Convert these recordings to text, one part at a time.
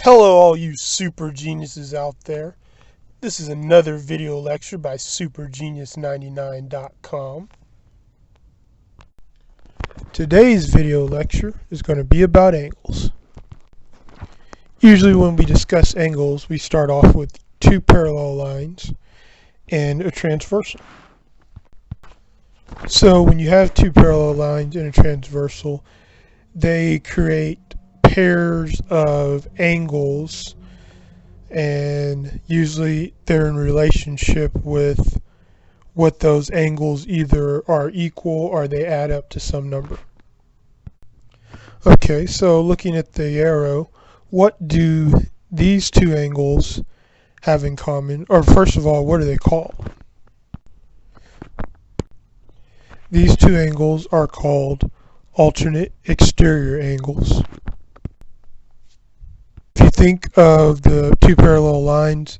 Hello all you super geniuses out there. This is another video lecture by supergenius99.com. Today's video lecture is going to be about angles. Usually when we discuss angles, we start off with two parallel lines and a transversal. So when you have two parallel lines and a transversal, they create pairs of angles, and usually they're in relationship with what those angles either are equal or they add up to some number. Okay, so looking at the arrow, what do these two angles have in common? Or first of all, what are they called? These two angles are called alternate exterior angles. If you think of the two parallel lines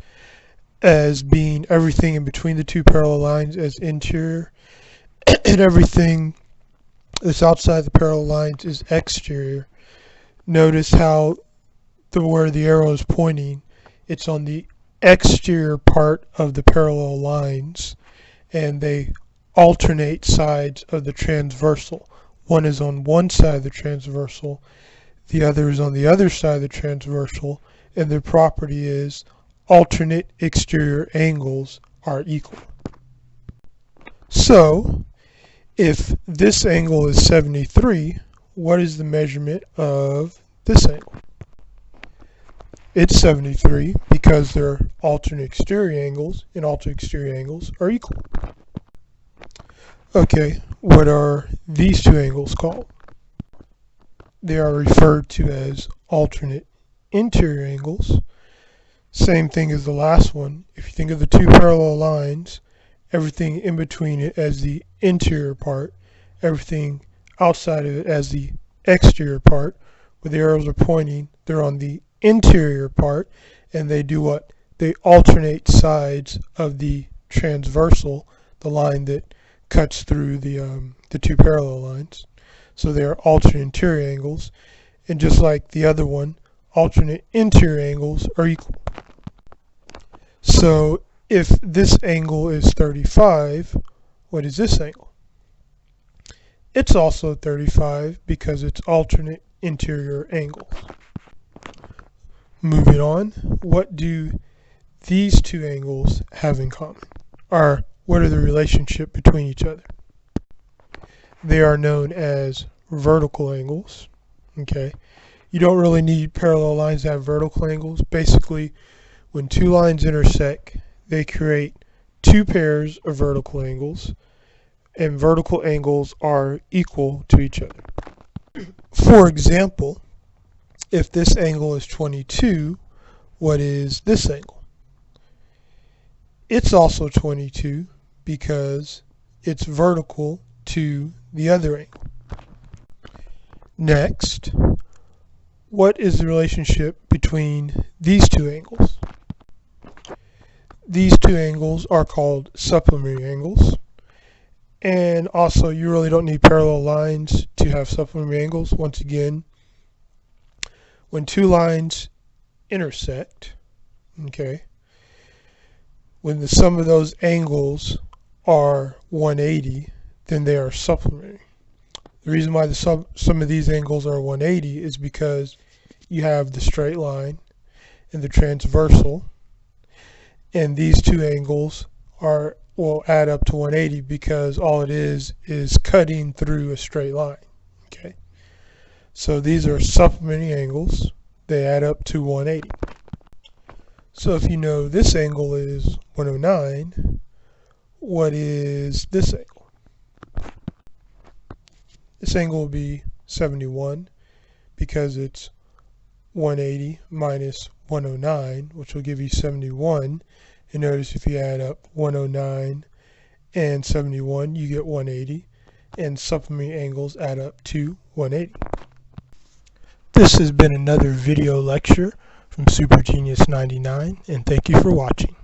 as being everything in between the two parallel lines as interior, and everything that's outside the parallel lines is exterior, notice how where the arrow is pointing, it's on the exterior part of the parallel lines, and they alternate sides of the transversal. One is on one side of the transversal, the other is on the other side of the transversal, and their property is alternate exterior angles are equal. So, if this angle is 73, what is the measurement of this angle? It's 73 because they're alternate exterior angles, and alternate exterior angles are equal. Okay, what are these two angles called? They are referred to as alternate interior angles. Same thing as the last one. If you think of the two parallel lines, everything in between it as the interior part, everything outside of it as the exterior part. Where the arrows are pointing, they're on the interior part, and they do what? They alternate sides of the transversal, the line that cuts through the two parallel lines. So they are alternate interior angles, and just like the other one, alternate interior angles are equal. So if this angle is 35, what is this angle? It's also 35 because it's alternate interior angles. Moving on, what do these two angles have in common? Or what are the relationship between each other? They are known as vertical angles. Okay, you don't really need parallel lines to have vertical angles. Basically, when two lines intersect, they create two pairs of vertical angles, and vertical angles are equal to each other. For example, if this angle is 22, what is this angle? It's also 22 because it's vertical to the other angle. Next, what is the relationship between these two angles? These two angles are called supplementary angles. And also, you really don't need parallel lines to have supplementary angles. Once again, when two lines intersect, okay, when the sum of those angles are 180, then they are supplementary. The reason why the sum of these angles are 180 is because you have the straight line and the transversal, and these two angles will add up to 180 because all it is cutting through a straight line. Okay, so these are supplementary angles. They add up to 180. So if you know this angle is 109, what is this angle? This angle will be 71 because it's 180 minus 109, which will give you 71. And notice if you add up 109 and 71, you get 180. And supplementary angles add up to 180. This has been another video lecture from Super Genius 99, and thank you for watching.